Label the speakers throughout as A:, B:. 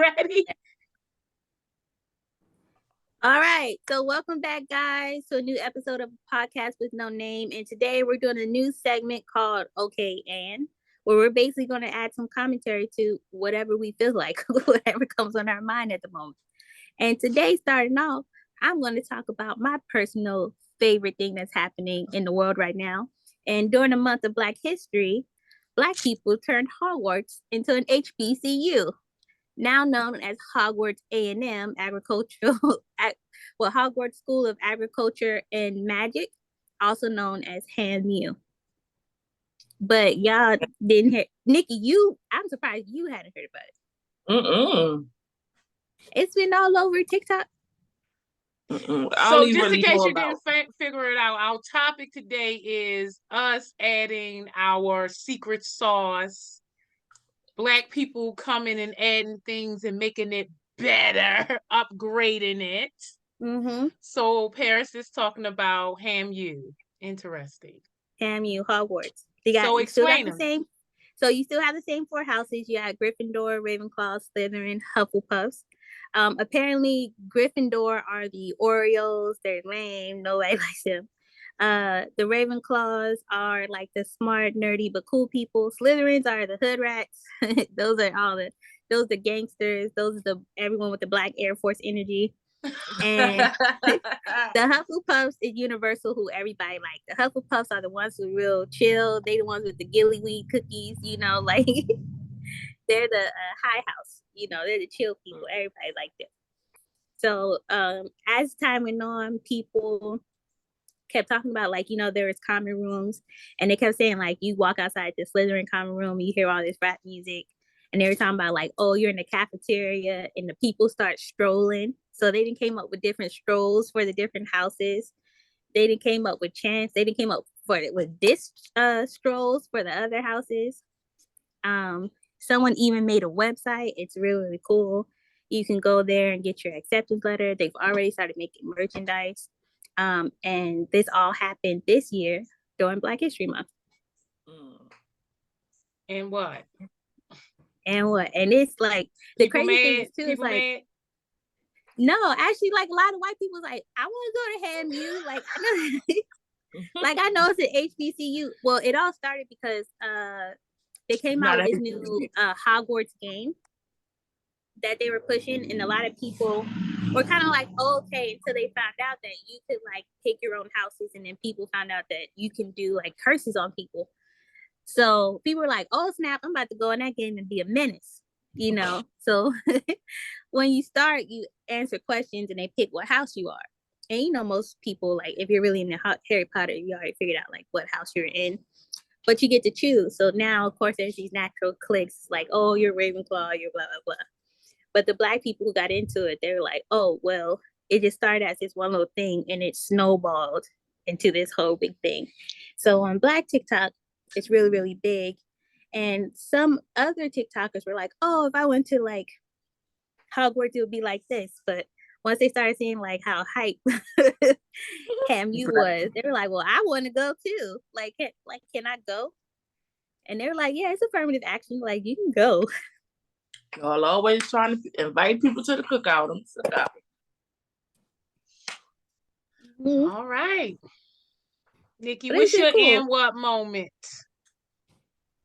A: ready?
B: All right. So welcome back, guys, to a new episode of Podcast with No Name. And today we're doing a new segment called Okay Ann, where we're basically going to add some commentary to whatever we feel like, whatever comes on our mind at the moment. And today, starting off, I'm going to talk about my personal favorite thing that's happening in the world right now. And during the month of Black History, Black people turned Hogwarts into an HBCU, now known as Hogwarts A&M Agricultural, Hogwarts School of Agriculture and Magic, also known as HAMU. But y'all didn't hear, Nikki, I'm surprised you hadn't heard about it. It's been all over TikTok.
A: So just in case you didn't figure it out, our topic today is us adding our secret sauce. Black people coming and adding things and making it better, upgrading it.
B: Mm-hmm.
A: So Paris is talking about HAMU. Interesting.
B: HAMU, Hogwarts.
A: So explain them.
B: So you still have the same four houses. You had Gryffindor, Ravenclaw, Slytherin, Hufflepuffs. Apparently Gryffindor are the Oreos. They're lame. Nobody likes them. The Ravenclaws are like the smart, nerdy, but cool people. Slytherins are the hood rats. Those are the gangsters. Those are everyone with the Black Air Force energy. And the Hufflepuffs is universal, who everybody like. The Hufflepuffs are the ones who are real chill. They the ones with the gillyweed cookies, like they're the high house, they're the chill people. Everybody like them. So as time went on, people kept talking about, like, there was common rooms, and they kept saying, like, you walk outside the Slytherin common room, you hear all this rap music, and they were talking about, like, oh, you're in the cafeteria, and the people start strolling. So they didn't came up with different strolls for the different houses. They didn't came up with chants. They didn't came up with this strolls for the other houses. Someone even made a website. It's really, really cool. You can go there and get your acceptance letter. They've already started making merchandise. And this all happened this year during Black History Month.
A: And what?
B: And it's like the crazy thing is too. It's like
A: mad?
B: No, actually, like a lot of white people like, I want to go to HAMU. Like I know, like I know it's an HBCU. Well, it all started because they came out with this new Hogwarts game that they were pushing, and a lot of people were kind of like, oh, okay, until they found out that you could like pick your own houses, and then people found out that you can do like curses on people. So people were like, oh snap, I'm about to go in that game and be a menace, So when you start, you answer questions and they pick what house you are. And most people, like, if you're really into Harry Potter, you already figured out like what house you're in, but you get to choose. So now, of course, there's these natural clicks like, oh, you're Ravenclaw, you're blah, blah, blah. But the Black people who got into it, they were like, oh, well, it just started as this one little thing and it snowballed into this whole big thing. So on Black TikTok, it's really, really big. And some other TikTokers were like, oh, if I went to like Hogwarts, it would be like this. But once they started seeing like how hype HAMU was, they were like, well, I want to go too. Like, can I go? And they're like, yeah, it's affirmative action. Like, you can go.
C: Y'all always trying to invite people to the cookout.
A: Mm-hmm. All right. Nikki, what's your and what moment?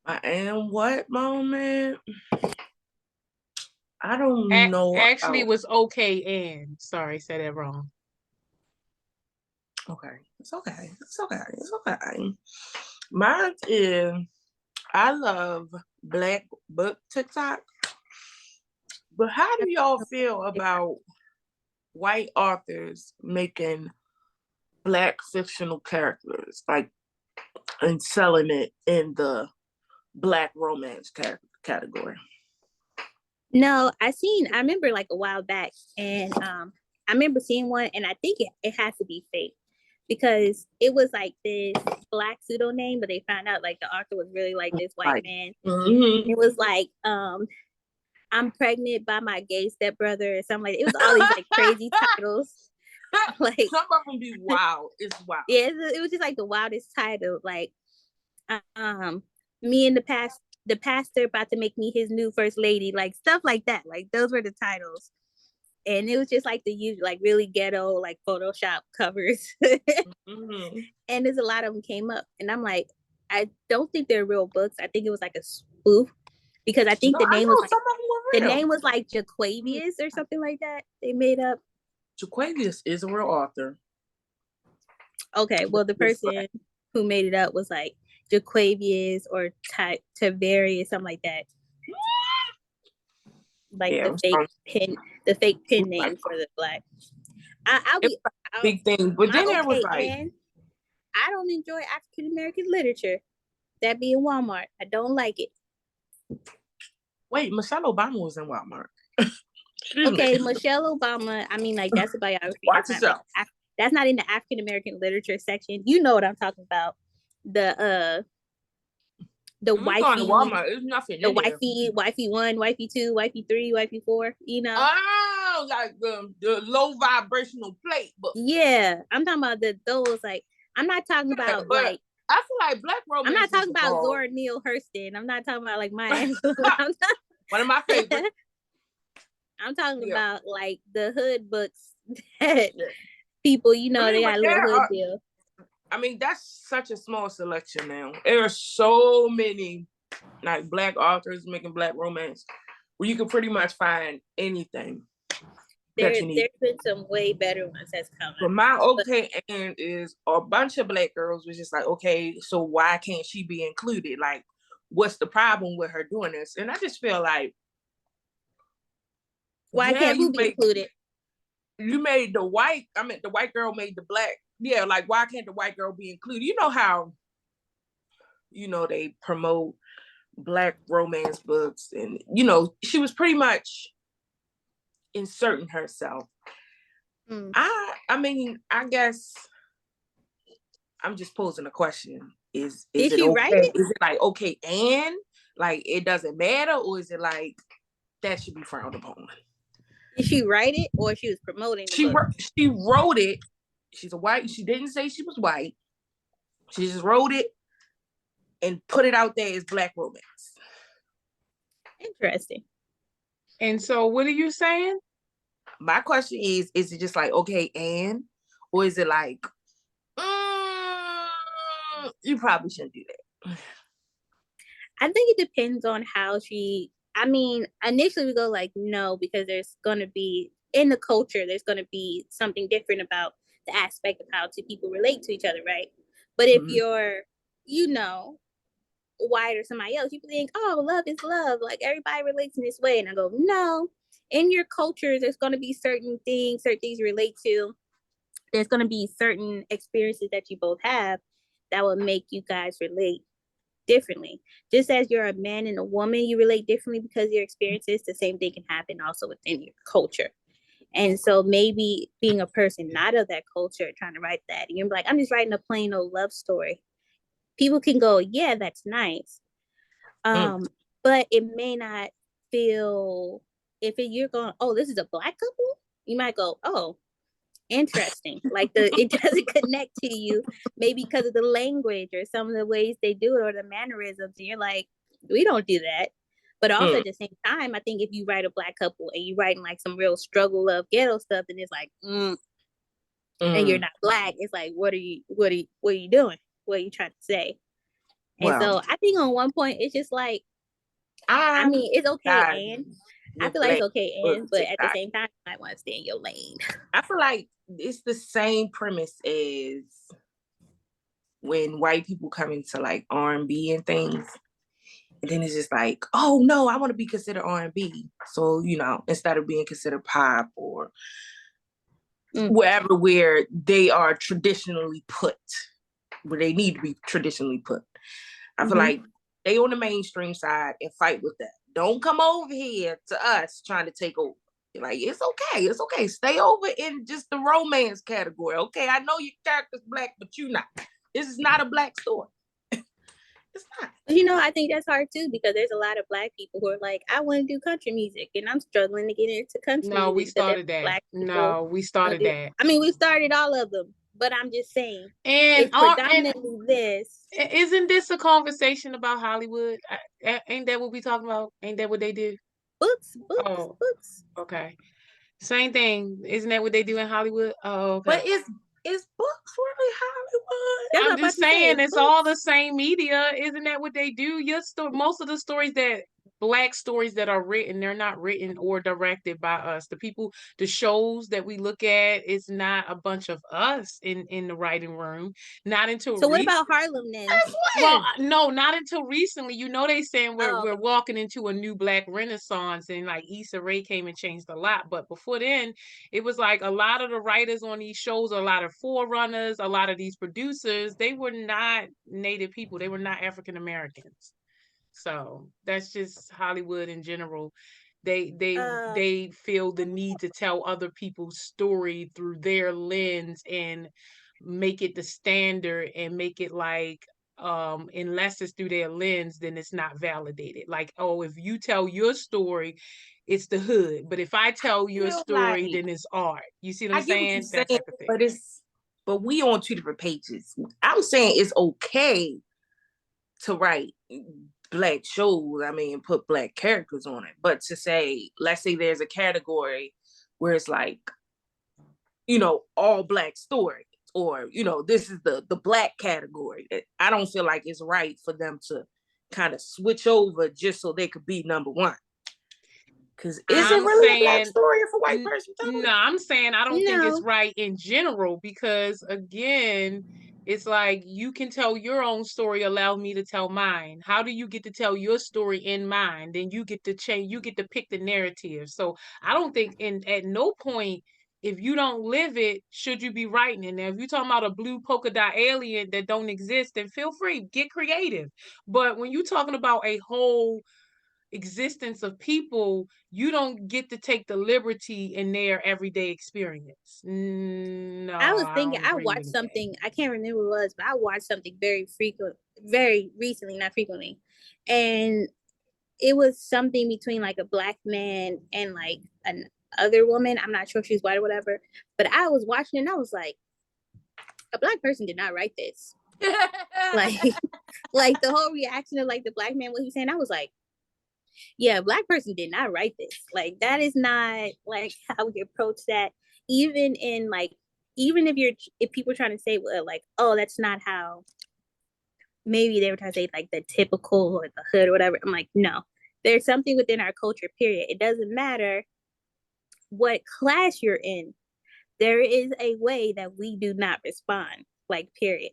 C: My and what moment? I don't know.
A: Actually, it was okay and. Sorry, said that wrong.
C: Okay. It's okay. Mine is, I love Black book TikTok. But how do y'all feel about white authors making Black fictional characters, like, and selling it in the Black romance category?
B: No, I remember like a while back, and I remember seeing one, and I think it has to be fake, because it was like this Black pseudo name, but they found out like the author was really like this white man.
C: Mm-hmm.
B: It was like, I'm pregnant by my gay stepbrother or something like that. It was all these like crazy titles. Like
C: some of them be wild. It's wild.
B: Yeah, it was just like the wildest title. Like, me in the past the pastor about to make me his new first lady, like stuff like that. Like those were the titles. And it was just like the usual, like really ghetto, like Photoshop covers.
C: Mm-hmm.
B: And there's a lot of them came up. And I'm like, I don't think they're real books. I think it was like a spoof. Because I think the name was like Jaquavius or something like that. They made up.
C: Jaquavius is a real author.
B: Okay, well, the person who made it up was like Jaquavius or Tavarius, something like that. Like the fake pen name for the Black. I'll be
C: big thing, but then there was like,
B: I don't enjoy African American literature. That being Walmart, I don't like it.
C: Wait, Michelle Obama was in Walmart.
B: Okay, Michelle Obama. I mean, like that's a biography.
C: Watch yourself.
B: That's not in the African American literature section. You know what I'm talking about. The wifey.
C: Walmart. There's nothing.
B: The wifey 1, wifey 2, wifey 3, wifey 4. You know.
C: Oh, like the low vibrational plate. But
B: yeah, I'm talking about those. Like, I'm not talking about like.
C: I feel like Black romance.
B: I'm not talking about Zora Neale Hurston. I'm not talking about like Maya.
C: One of my favorites.
B: I'm talking about like the hood books that people, you know, they got a little hood deal.
C: I mean, that's such a small selection now. There are so many like Black authors making Black romance where you can pretty much find anything.
B: There's been some way better ones that's coming.
C: But my okay and is a bunch of Black girls was just like, okay, so why can't she be included? Like, what's the problem with her doing this? And I just feel like,
B: why can't who be included?
C: You made the white girl made the Black. Yeah, like why can't the white girl be included? You know how, you know, they promote Black romance books and, you know, she was pretty much inserting herself. I mean, I guess I'm just posing a question. Is it okay?
B: Write it?
C: Is it like okay and like it doesn't matter, or is it like that should be frowned upon?
B: Did she write it or she was promoting
C: she wrote it. She's a white. She didn't say she was white. She just wrote it and put it out there as Black romance.
B: Interesting.
A: And so what are you saying?
C: My question is it just like, okay, and, or is it like, you probably shouldn't do that?
B: I think it depends on how initially we go like, no, because there's going to be, in the culture, there's going to be something different about the aspect of how two people relate to each other, right? But if you're, you know, white or somebody else, you think, oh, love is love. Like everybody relates in this way. And I go, no, in your culture, there's going to be certain things you relate to. There's going to be certain experiences that you both have that will make you guys relate differently. Just as you're a man and a woman, you relate differently because your experiences, the same thing can happen also within your culture. And so maybe being a person not of that culture, trying to write that, and you're like, I'm just writing a plain old love story. People can go, yeah, that's nice. But it may not feel, you're going, oh, this is a Black couple, you might go, oh, interesting. Like it doesn't connect to you, maybe because of the language or some of the ways they do it or the mannerisms. And you're like, we don't do that. But also at the same time, I think if you write a Black couple and you writing like some real struggle of ghetto stuff, then it's like, and you're not Black, it's like, what are you doing? What are you trying to say? And so I think on one point, it's just like, I mean, it's okay, and I feel like it's okay, and but at the same time, you might want to stay in your lane.
C: I feel like it's the same premise as when white people come into like R&B and things. And then it's just like, oh no, I want to be considered R&B. So, you know, instead of being considered pop or wherever where they are traditionally put, where they need to be traditionally put. I feel like they on the mainstream side and fight with that. Don't come over here to us trying to take over. Like, it's okay. Stay over in just the romance category. Okay, I know your character's Black, but you not. This is not a Black story. It's not.
B: You know, I think that's hard too, because there's a lot of Black people who are like, I want to do country music, and I'm struggling to get into country music.
A: We started that.
B: I mean, we started all of them, but I'm just saying,
A: and
B: it's predominantly this.
A: Isn't this a conversation about Hollywood? Ain't that what we talking about? Ain't that what they do?
B: Books.
A: Oh, okay. Same thing. Isn't that what they do in Hollywood? Oh, okay.
C: But is books really Hollywood?
B: That's what
A: I'm just saying, it's all the same media. Isn't that what they do? Most of the stories that Black stories that are written, they're not written or directed by us. The shows that we look at, it's not a bunch of us in the writing room. Not until
B: So what about Harlem then?
A: Well, no, not until recently. You know, they saying we're
B: okay.
A: walking into a new Black renaissance, and like Issa Rae came and changed a lot. But before then, it was like a lot of the writers on these shows, a lot of forerunners, a lot of these producers, they were not Native people. They were not African Americans. So that's just Hollywood in general. They feel the need to tell other people's story through their lens and make it the standard and make it like unless it's through their lens, then it's not validated. Like, oh, if you tell your story, it's the hood. But if I tell your story,
C: like,
A: then it's art. You see what I'm saying?
C: That type of thing. But we on two different pages. I'm saying it's okay to write Black shows, I mean, put Black characters on it. But to say, let's say there's a category where it's like, you know, all Black stories, or, you know, this is the Black category. I don't feel like it's right for them to kind of switch over just so they could be number one. Because is it really a Black story if a white person tells it?
A: No, I'm saying I don't think it's right in general, because again, it's like you can tell your own story, allow me to tell mine. How do you get to tell your story in mine? Then you get to change, you get to pick the narrative. So I don't think at no point, if you don't live it, should you be writing it. Now, if you're talking about a blue polka dot alien that don't exist, then feel free, get creative. But when you're talking about a whole existence of people, you don't get to take the liberty in their everyday experience. No,
B: I was thinking, I watched something, I can't remember what it was, but I watched something very recently, not frequently. And it was something between like a Black man and like an other woman. I'm not sure if she was white or whatever, but I was watching it and I was like, a Black person did not write this. like the whole reaction of like the Black man, what he was saying, I was like, yeah, Black person did not write this. Like, that is not like how we approach that. Even if people are trying to say, well, like, oh, that's not how, maybe they were trying to say like the typical or the hood or whatever. I'm like, no, there's something within our culture, period. It doesn't matter what class you're in. There is a way that we do not respond, like, period.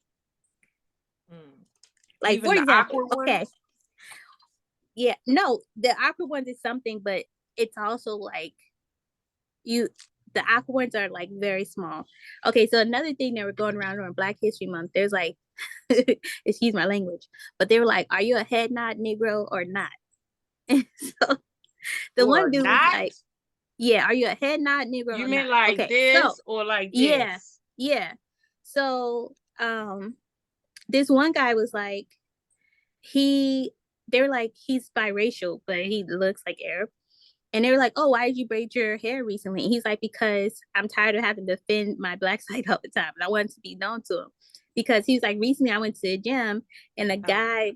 B: Like, even for example, okay. Yeah, no, the awkward ones is something, but it's also like the awkward ones are like very small. Okay, so another thing that we're going around on Black History Month, there's like, excuse my language, but they were like, are you a head nod Negro or not? And so the one dude was like, yeah, are you a head nod Negro?
A: You meant like this or like this?
B: Yeah. So this one guy was like, they were like, he's biracial, but he looks like Arab. And they were like, oh, why did you braid your hair recently? And he's like, because I'm tired of having to defend my Black side all the time. And I wanted to be known to him. Because he was like, recently I went to the gym and the guy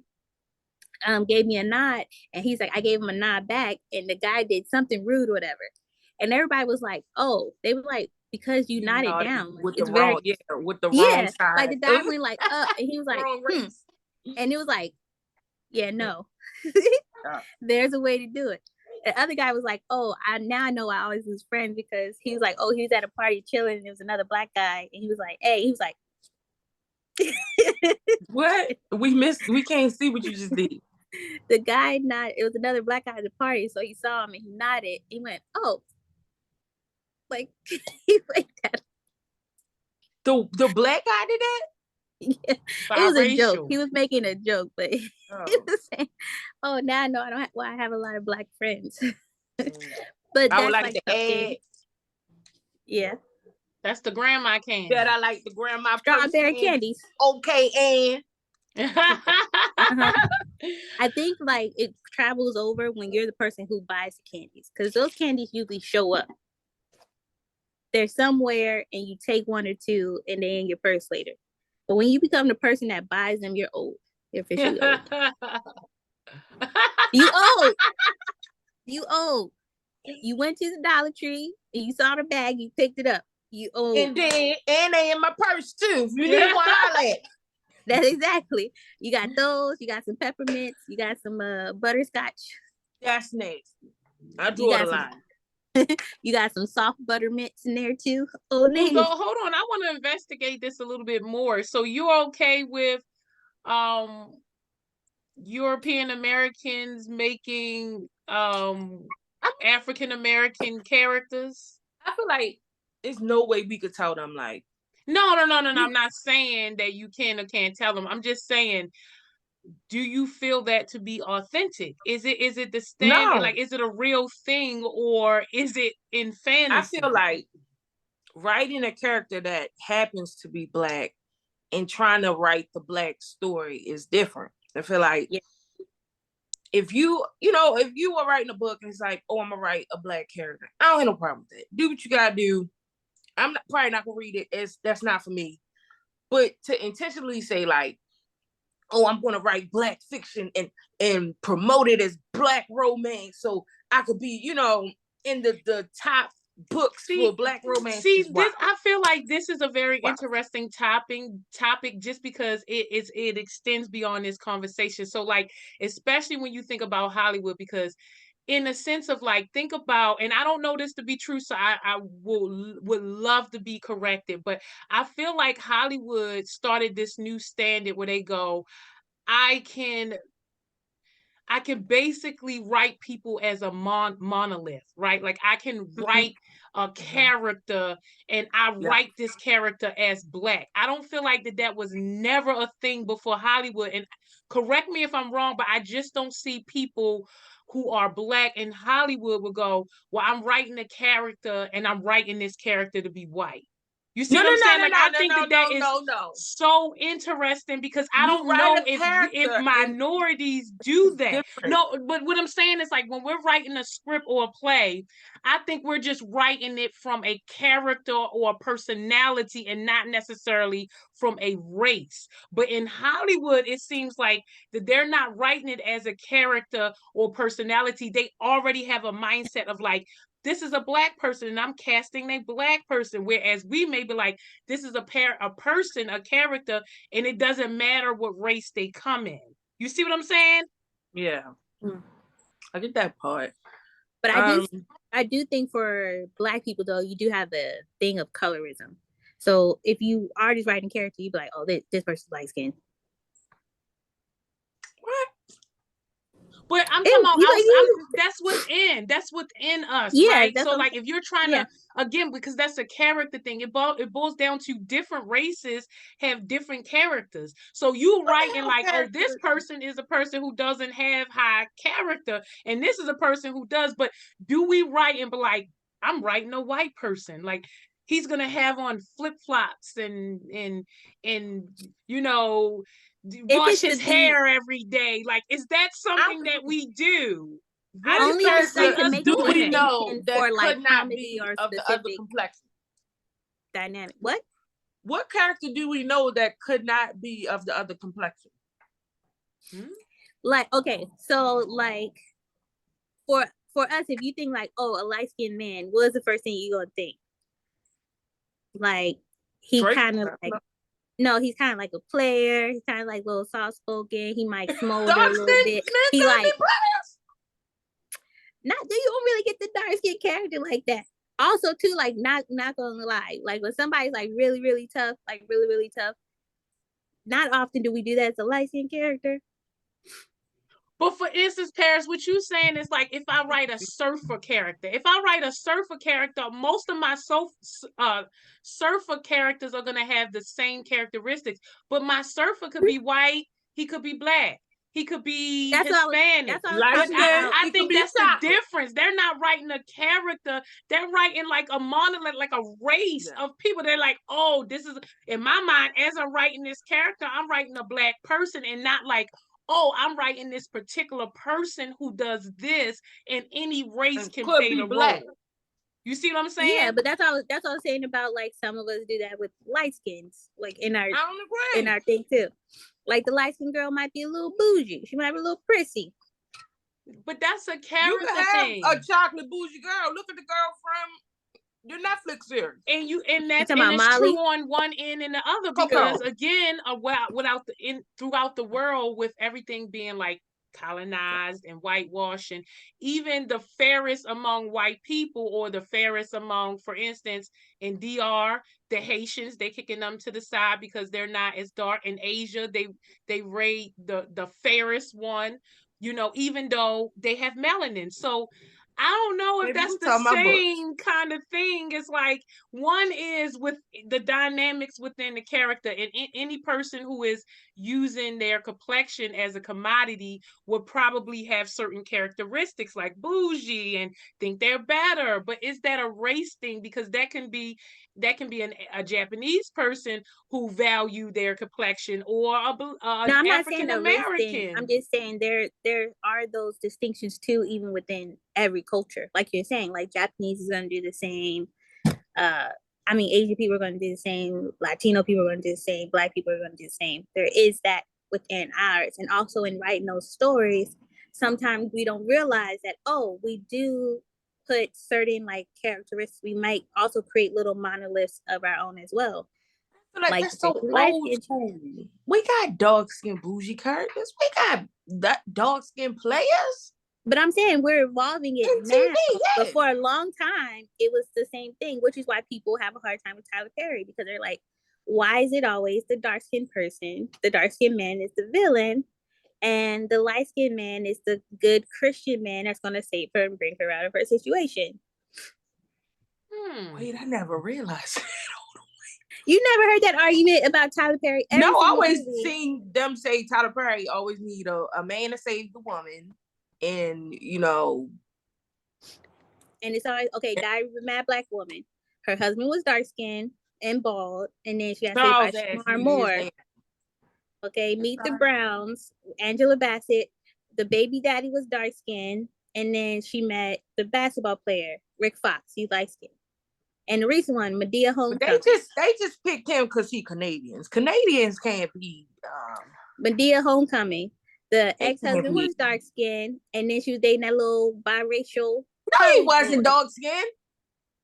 B: gave me a nod. And he's like, I gave him a nod back. And the guy did something rude or whatever. And everybody was like, oh, they were like, because you nodded down.
C: With the wrong side.
B: Like the guy went like up and he was like, And it was like, yeah, no. There's a way to do it. The other guy was like, oh, I know I always lose friends, because he was like, oh, he was at a party chilling and there was another Black guy and he was like, hey, he was like,
C: what? We can't see what you just did.
B: The guy nodded. It was another Black guy at the party, so he saw him and he nodded. He went, oh, like he went that.
C: The Black guy did that?
B: Yeah, it was a joke. He was making a joke, but he was saying, "Oh, now I know I have a lot of Black friends." But
C: I would like to add,
B: yeah,
A: that's the grandma candy.
C: That I like the grandma
B: strawberry candies.
C: Okay, Ann.
B: I think like it travels over when you're the person who buys the candies, because those candies usually show up. they're somewhere and you take one or two and they're in your purse later. But when you become the person that buys them, you're old. You're officially old. You old. You old. You went to the Dollar Tree and you saw the bag, you picked it up. You old.
C: And they in my purse too. You need one outlet.
B: That's exactly. You got those, you got some peppermints, you got some butterscotch.
C: That's nasty. I draw the line.
B: You got some soft buttermints in there too. Oh,
A: well, so, hold on. I want to investigate this a little bit more. So you're okay with European Americans making African American characters?
C: I feel like there's no way we could tell them like
A: no. I'm not saying that you can or can't tell them. I'm just saying, do you feel that to be authentic? Is it the standard?
C: No.
A: Like, is it a real thing or is it in fantasy?
C: I feel like writing a character that happens to be Black and trying to write the Black story is different. I feel like if you were writing a book and it's like, oh, I'm gonna write a Black character, I don't have no problem with that. Do what you gotta do. I'm probably not gonna read it. That's not for me. But to intentionally say like, oh, I'm gonna write Black fiction and promote it as Black romance, so I could be, in the top books for Black romance.
A: I feel like this is a very interesting topic just because it extends beyond this conversation. So like, especially when you think about Hollywood, because in a sense of like, think about, and I don't know this to be true, so I would love to be corrected, but I feel like Hollywood started this new standard where they go, I can basically write people as a monolith, right? Like I can write a character and I write this character as Black. I don't feel like that was never a thing before Hollywood. And correct me if I'm wrong, but I just don't see people who are Black in Hollywood will go, well, I'm writing a character and I'm writing this character to be white. You see what I'm saying? Like, I think that is so interesting because I don't know if minorities do that. No, but what I'm saying is like when we're writing a script or a play, I think we're just writing it from a character or a personality and not necessarily from a race. But in Hollywood, it seems like that they're not writing it as a character or personality. They already have a mindset of like, this is a Black person and I'm casting a Black person. Whereas we may be like, this is a person, a character, and it doesn't matter what race they come in. You see what I'm saying?
C: Yeah. I get that part.
B: But I do think for Black people though, you do have the thing of colorism. So if you are just writing character, you'd be like, oh, this person's light skinned.
C: What?
A: But I'm talking about that's within us, right? So like if you're trying to, again, because that's a character thing, it boils down to different races have different characters. So you writing like, oh, this person is a person who doesn't have high character and this is a person who does. But do we write and be like, I'm writing a white person, like he's gonna have on flip-flops and wash his hair every day? Like, is that something that we do?
B: Only
C: do we know that could not be of the other complexion
B: dynamic?
C: What character do we know that could not be of the other complexion?
B: Like, okay, so like for us, if you think like, oh, a light-skinned man, what is the first thing you gonna think? Like he kind of like. No, he's kind of like a player. He's kind of like a little soft-spoken. He might smolder a little bit. He like, you don't really get the dark-skinned character like that. Also, too, like not gonna lie, like when somebody's like really, really tough, like really, really tough, not often do we do that as a light-skinned character.
A: But for instance, Paris, what you saying is like if I write a surfer character, most of my surfer characters are gonna have the same characteristics. But my surfer could be white, he could be Black, he could be Hispanic. I think that's the difference. They're not writing a character, they're writing like a monolith, like a race of people. They're like, oh, this is, in my mind, as I'm writing this character, I'm writing a Black person and not like, oh, I'm writing this particular person who does this, and any race can play the role. You see what I'm saying?
B: Yeah, but that's all I'm saying about like some of us do that with light skins, like in our thing too. Like the light skin girl might be a little bougie. She might be a little prissy.
A: But that's a character
C: You can have
A: thing.
C: a chocolate bougie girl. Look at the girl from your Netflix series.
A: And it's true on one end and the other, because again, throughout the world, with everything being like colonized and whitewashed, and even the fairest among white people, or the fairest among, for instance, in DR, the Haitians, they kicking them to the side because they're not as dark. In Asia, they rate the fairest one, you know, even though they have melanin. So I don't know if that's the same kind of thing. It's like one is with the dynamics within the character, and any person who is using their complexion as a commodity would probably have certain characteristics like bougie and think they're better. But is that a race thing? Because that can be a Japanese person who value their complexion, or
B: I'm not saying a race thing. I'm just saying there are those distinctions too, even within every culture. Like you're saying, like Japanese is going to do the same. Asian people are going to do the same. Latino people are going to do the same. Black people are going to do the same. There is that within ours. And also in writing those stories, sometimes we don't realize that, we do put certain like characteristics. We might also create little monoliths of our own as well.
C: Like that's so old school. We got dark skin bougie characters. We got dark skin players.
B: But I'm saying we're evolving it now. TV, yeah. But for a long time, it was the same thing, which is why people have a hard time with Tyler Perry, because they're like, why is it always the dark skinned person? The dark skinned man is the villain, and the light skinned man is the good Christian man that's going to save her and bring her out of her situation.
C: Wait, I never realized that.
B: You never heard that argument about Tyler Perry?
C: No, I always seen them say Tyler Perry always need a man to save the woman, and you know.
B: And it's always Diary of a Mad Black Woman. Her husband was dark skinned and bald, and then she got saved by Shamar Moore. Okay, Meet the Browns, Angela Bassett. The baby daddy was dark skinned, and then she met the basketball player Rick Fox. He's light skinned. And the recent one, Medea Homecoming.
C: They just picked him because he's Canadians. Canadians can't be.
B: Medea Homecoming. The ex-husband was dark skinned, and then she was dating that little biracial.
C: No, he wasn't dark skinned.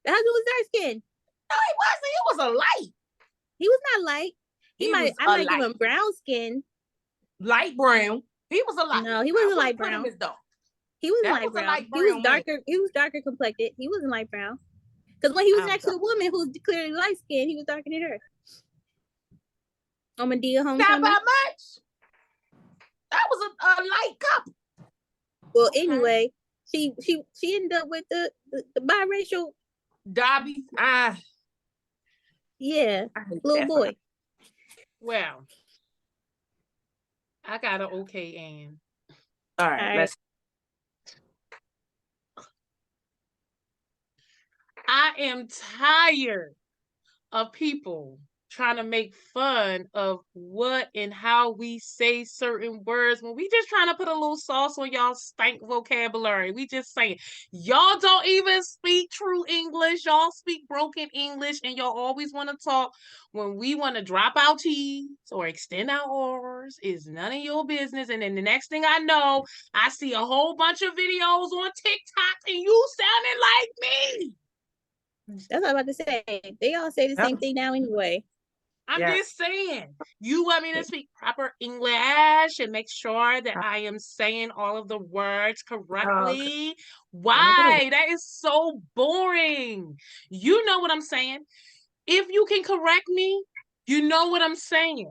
B: The husband was dark skinned.
C: No, he wasn't. He was a light.
B: He was not light. I might give him brown skin.
C: Light brown. He was a light.
B: No, he wasn't light brown. He wasn't light brown. He was darker. Man. He was darker complected. He wasn't light brown. Because when he was next to a woman who was clearly light skinned, he was darker than her. On Medea Homecoming.
C: Not by much. That was a light couple.
B: Well, anyway, she ended up with the biracial
C: Dobby.
B: Yeah, little boy.
A: Well, I got an okay, Ann.
C: All right, let's.
A: I am tired of people trying to make fun of what and how we say certain words when we just trying to put a little sauce on y'all stank vocabulary. We just saying, y'all don't even speak true English. Y'all speak broken English, and y'all always want to talk when we want to drop our T's or extend our R's. Is none of your business. And then the next thing I know, I see a whole bunch of videos on TikTok and you sounding like me.
B: That's what I'm about to say. They all say the same thing now anyway.
A: I'm just saying, you want me to speak proper English and make sure that I am saying all of the words correctly. Why? That is so boring. You know what I'm saying. If you can correct me, you know what I'm saying.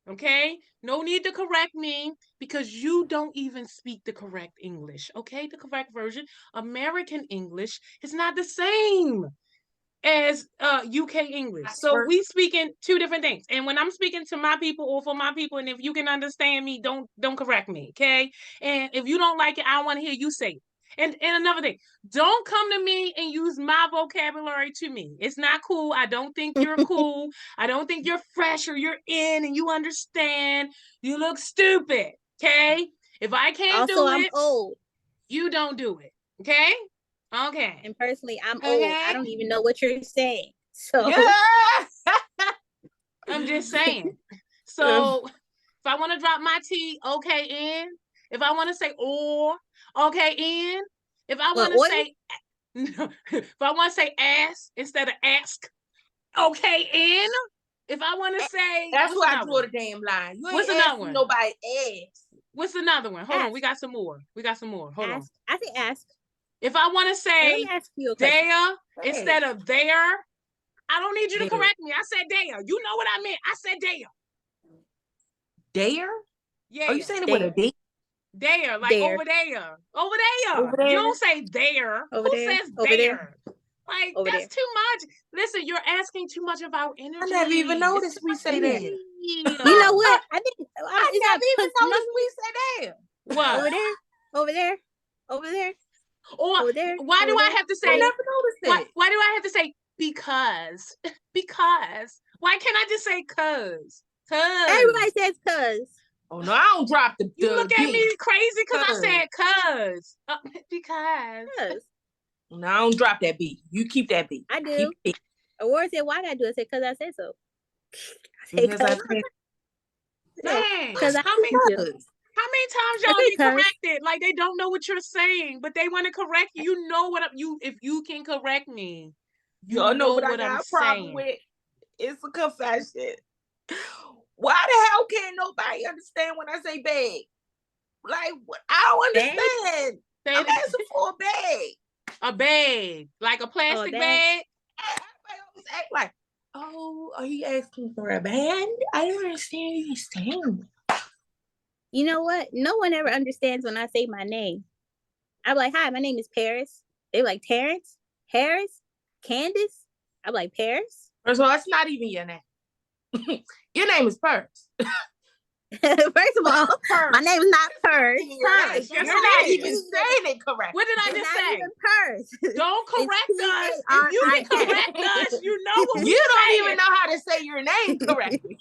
A: Okay? No need to correct me because you don't even speak the correct English. Okay? The correct version. American English is not the same as UK English. So we speaking two different things. And when I'm speaking to my people or for my people, and if you can understand me, don't correct me, okay? And if you don't like it, I want to hear you say it. And another thing, don't come to me and use my vocabulary to me. It's not cool. I don't think you're cool. I don't think you're fresh or you're in and you understand. You look stupid, okay? If I can't do it,
B: I'm old.
A: You don't do it, okay? Okay.
B: And personally, I'm old. I don't even know what you're saying. So
A: I'm just saying. So if I want to drop my T, okay, in. If I want to say or, okay, in. If I want to say, if I want to say ass instead of ask, okay, in. If I want to say,
C: that's why I draw the damn line. You ain't asking nobody ass.
A: What's another one? Hold on, we got some more. Hold on.
B: I think ask.
A: If I want to say there instead of there, I don't need you to correct me. I said there. You know what I meant. I said there.
C: There?
A: Yeah.
C: Are you saying it with a D?
A: There, like there. Over there. Over there. You don't say there. Who says there? Like, over that's there. Too much. Listen, you're asking too much of our energy.
C: I never even noticed we say that.
B: You know what? I
C: never even noticed we say there.
A: What?
B: Over there.
A: Or
B: over there.
A: Why do I have to say?
C: I never noticed it.
A: Why do I have to say because? Because. Why can't I just say cause? Cause.
B: Everybody says cause.
C: Oh no, I don't drop the.
A: You look at me crazy because I said cause. Because.
C: No, I don't drop that B. You keep that B.
B: I do. Award said, why did I do it? I said, because I said so.
C: Because I said.
A: Man, how many times y'all get corrected? Like they don't know what you're saying, but they want to correct you. You know what if you can correct me. You know what I got a problem
C: with. It's a confession. Why the hell can't nobody understand when I say bag? Like I don't understand. I'm asking for a bag.
A: A bag, like a plastic bag.
C: Everybody always act like, oh, are you asking for a band? I don't understand what you're saying.
B: You know what? No one ever understands when I say my name. I'm like, hi, my name is Paris. They're like, Terrence, Harris, Candace. I'm like, Paris.
C: First of all, it's not even your name. Your name is Purse.
B: First of all, my name is not Purse.
C: Purse. You're not even saying it correct.
A: What did I just say?
B: Even Purse.
A: Don't correct us. If you can correct us, you know what
C: you don't even know how to say your name correctly.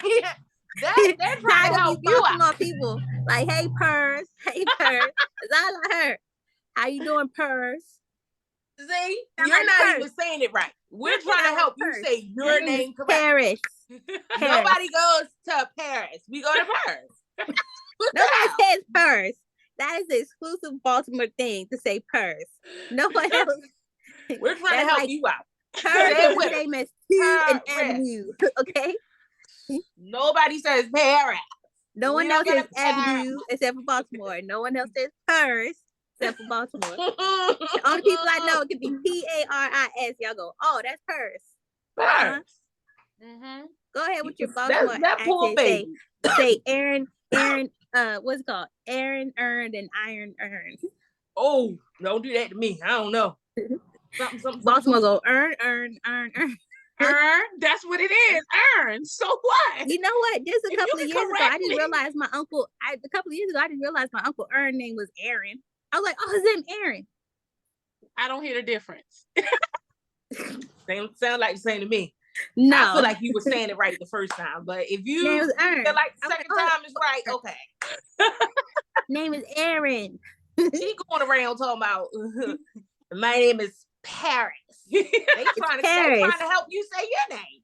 C: They're trying to help you out.
B: People like, hey Purse, hey Purse. It's all I heard. How you doing, Purse?
C: See, you're not even saying it right. We're trying to help you say your name correctly.
B: Paris.
C: Nobody goes to Paris. We go to Paris.
B: Nobody says Paris. That is the exclusive Baltimore thing to say Paris. No one else.
C: We're trying to help you out.
B: Paris is the same as Q and Avenue. Okay.
C: Nobody says Paris.
B: No one else says Avenue except for Baltimore. No one else says Paris except for Baltimore. The only people I know can be Paris. Y'all go, oh, that's Paris.
C: Paris.
B: Mm-hmm. Go ahead with your Baltimore accent. Say Aaron, what's it called? Aaron earned and iron earned.
C: Oh, don't do that to me. I don't know. Something.
B: Baltimore go earn.
A: Earn, that's what it is. Earn. So what?
B: You know what? Just a couple of years ago, I didn't realize my uncle. I didn't realize my uncle Aaron's name was Aaron. I was like, oh, his name Aaron.
A: I don't hear the difference.
C: They sound like the same to me.
B: No,
C: I feel like you were saying it right the first time, but if you feel like the second time is right, okay.
B: Name is Aaron.
C: She going around talking about my name is Paris. They trying to help you say your name.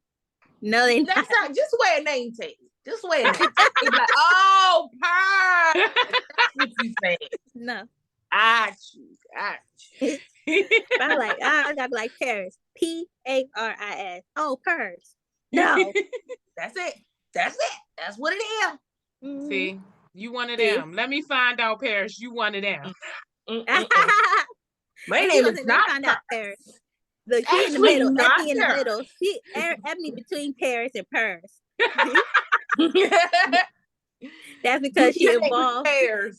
B: No, they not.
C: Next time, just wear a name tag. Just wear a name tag. It's like, oh, Paris. That's what you say.
B: No.
C: I
B: I'm like, I gotta be like Paris. Paris. Oh, Paris. No.
C: That's it. That's what it is.
A: Mm-hmm. See, you one of them. Let me find out, Paris. You one of them.
C: My name is not
B: Paris. Look, she in the middle. Ebony in the middle. She Ebony between Paris and Paris. That's because she evolved.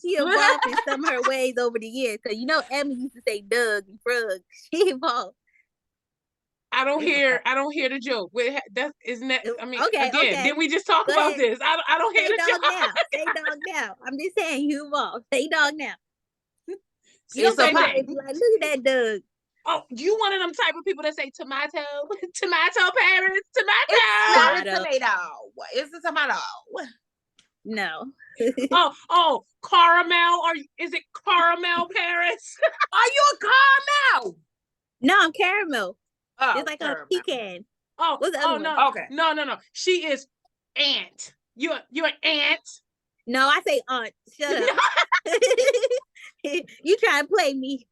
B: She evolved in some of her ways over the years. Because you know, Emmy used to say Doug and Frug. She evolved.
A: I don't hear the joke. Isn't that? I mean,
B: okay.
A: Didn't we just talk about this? I don't hear the joke.
B: Now. Say dog now. I'm just saying you evolved. Say dog now.
A: You don't say that.
B: Like, look at that Doug.
A: Oh, you one of them type of people that say tomato, Paris, tomato.
C: It's not a tomato. It's a tomato.
B: No.
A: Caramel. Is it caramel, Paris?
C: Are you a caramel?
B: No, I'm caramel.
C: Oh,
B: It's like
C: caramel.
B: a pecan.
A: Oh,
B: What's the other
A: no.
B: one?
C: Okay.
A: No. She is aunt. You're an aunt.
B: No, I say aunt. Shut up. You try to play me.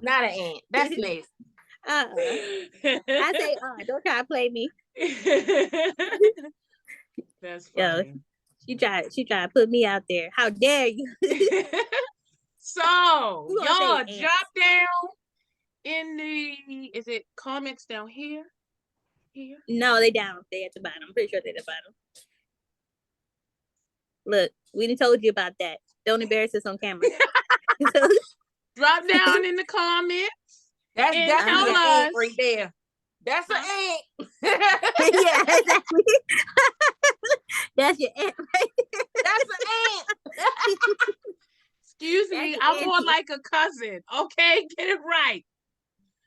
C: Not an ant. That's nasty.
B: I say aunt. Don't try to play me.
A: That's funny.
B: Yo, she try to put me out there. How dare you?
A: So y'all drop down in the, is it comments down here? Here?
B: No, they down. They at the bottom. I'm pretty sure they're at the bottom. Look, we done told you about that. Don't embarrass us on camera.
A: Drop down in the comments.
C: That's definitely an ant right there. That's an ant.
B: Yeah, exactly. That's your ant right there.
C: That's an ant.
A: Excuse me, I'm more like a cousin. Okay, get it right.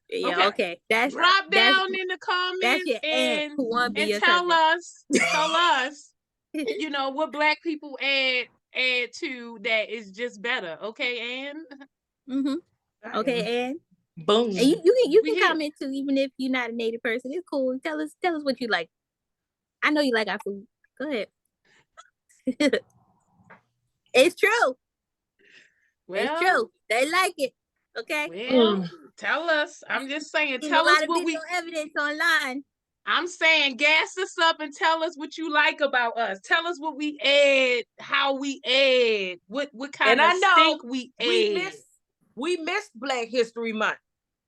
B: Yeah, okay. That's
A: drop down in the comments and tell us, you know, what Black people add to that is just better. Okay, Ann?
B: Mm-hmm. Okay, Ann.
C: Boom.
B: And you can comment too, even if you're not a Native person. It's cool. Tell us what you like. I know you like our food. Go ahead. It's true. Well, it's true. They like it. Okay.
A: Well, tell us. I'm just saying. Tell us what we
B: evidence online.
A: I'm saying, gas us up and tell us what you like about us. Tell us what we add, how we add, what kind of stink we add.
C: We missed Black History Month,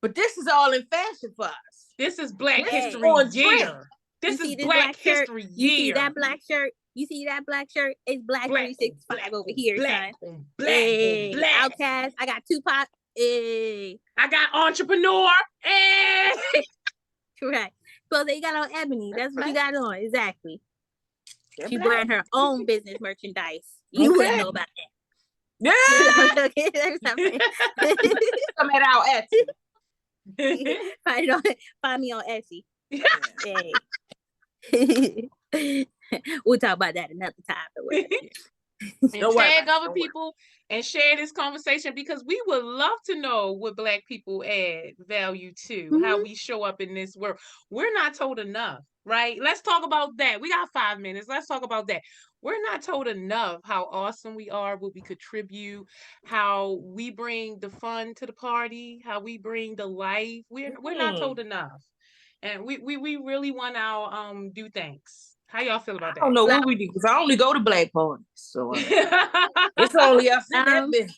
C: but this is all in fashion for us.
A: This is Black History Year. This is Black History Year.
B: You see that black shirt? It's Black 365 over here, son. Black. Outcast. I got Tupac.
A: I got Entrepreneur.
B: Correct. So they got on Ebony. That's what you got on. Exactly. She's wearing her own business merchandise. You wouldn't know about that.
C: Yeah. Come at our Etsy.
B: Find me on Etsy. Hey. We'll talk about that another time.
A: And tag other people and share this conversation, because we would love to know what Black people add value to, how we show up in this world. We're not told enough, right? Let's talk about that. We got 5 minutes. Let's talk about that. We're not told enough how awesome we are, what we contribute, how we bring the fun to the party, how we bring the life. We're not told enough. And we really want our do thanks. How y'all feel about that?
C: I don't know what we do, because I only go to Black parties, so it's only us in that bitch.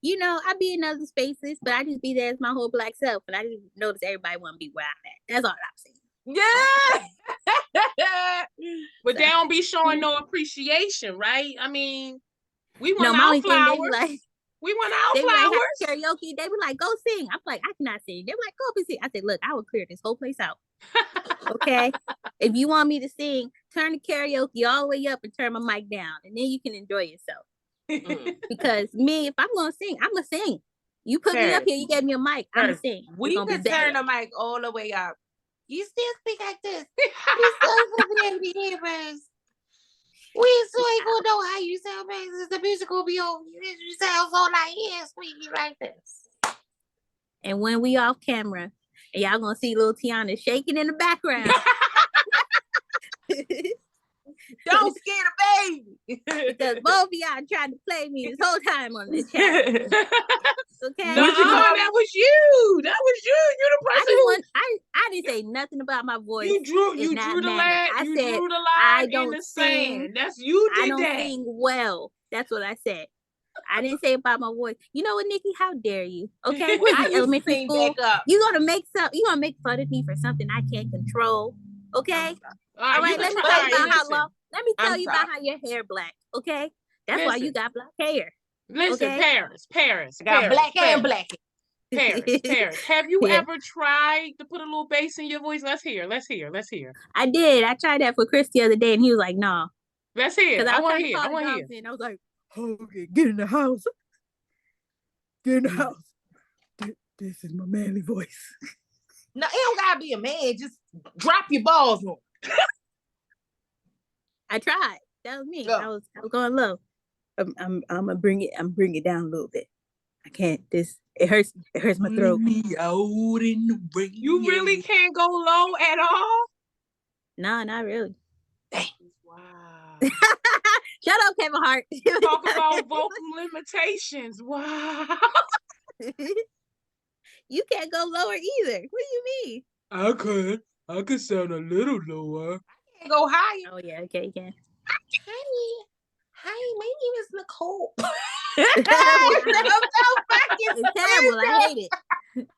B: You know, I be in other spaces, but I just be there as my whole Black self, and I just notice everybody want to be where I'm at. That's all I'm
C: saying.
A: Yeah. But they don't be showing no appreciation, right? I mean, we want our flowers. We want our flowers.
B: Like, karaoke. They were like, go sing. I'm like, I cannot sing. They were like, go up and sing. I said, look, I will clear this whole place out. Okay. If you want me to sing, turn the karaoke all the way up and turn my mic down, and then you can enjoy yourself. Because me, if I'm gonna sing, I'm gonna sing. You put me up here, you gave me a mic, I'm gonna sing.
C: We can turn the mic all the way up. You still speak like this. You still we still ain't gonna know how you sound, man. The music will be on. You sound so like squeaky like this.
B: And when we off camera, and y'all gonna see little Tiana shaking in the background.
C: Don't scare the baby.
B: Because both of y'all tried to play me this whole time on this channel. Okay.
A: No, that was you. That was you. You the person
B: I didn't say nothing about my voice.
A: You drew the line. I said drew the line in the sand. That's you did that.
B: I don't sing well. That's what I said. I didn't say about my voice. You know what, Nikki? How dare you? Okay, elementary school. You gonna make fun of me for something I can't control. Okay. All right. Let me tell you about how long. Let me tell you about how your hair black. Okay. That's why you got black hair.
A: Listen, Paris.
C: I got black hair and black.
A: Paris. Have you ever tried to put a little bass in your voice? Let's hear.
B: I did. I tried that for Chris the other day, and he was like, "No."
A: Let's hear. I want to hear.
B: And I was like, "Okay, get in the house. Get in the house. This is my manly voice."
C: No, it don't gotta be a man. Just drop your balls on.
B: I tried. That was me. I was going low. I'm gonna bring it down a little bit. I can't. It hurts my throat.
C: Me out in the rain.
A: You really can't go low at all?
B: Nah, not really.
A: Wow.
B: Shut up, Kevin Hart.
A: Talk about vocal limitations. Wow.
B: You can't go lower either. What do you mean?
A: I could sound a little lower.
C: I can't go higher.
B: Oh yeah, okay, you can.
C: Hi, my name is Nicole.
B: It's terrible. I hate it.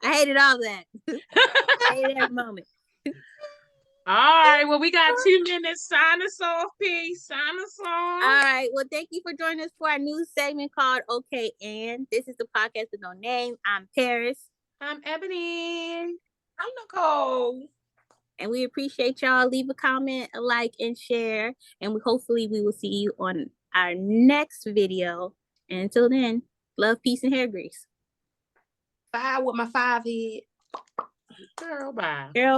B: I hated all that. I hated every moment.
A: All right. Well, we got 2 minutes. Sign us off, Peace. Sign us off.
B: All right. Well, thank you for joining us for our new segment called Okay and. This is the podcast with no name. I'm Paris.
A: I'm Ebony.
C: I'm Nicole.
B: And we appreciate y'all. Leave a comment, a like, and share. And hopefully we will see you on our next video. And until then, love, peace, and hair grease.
C: 5 with my 5 head.
A: Girl, bye.
B: Girl.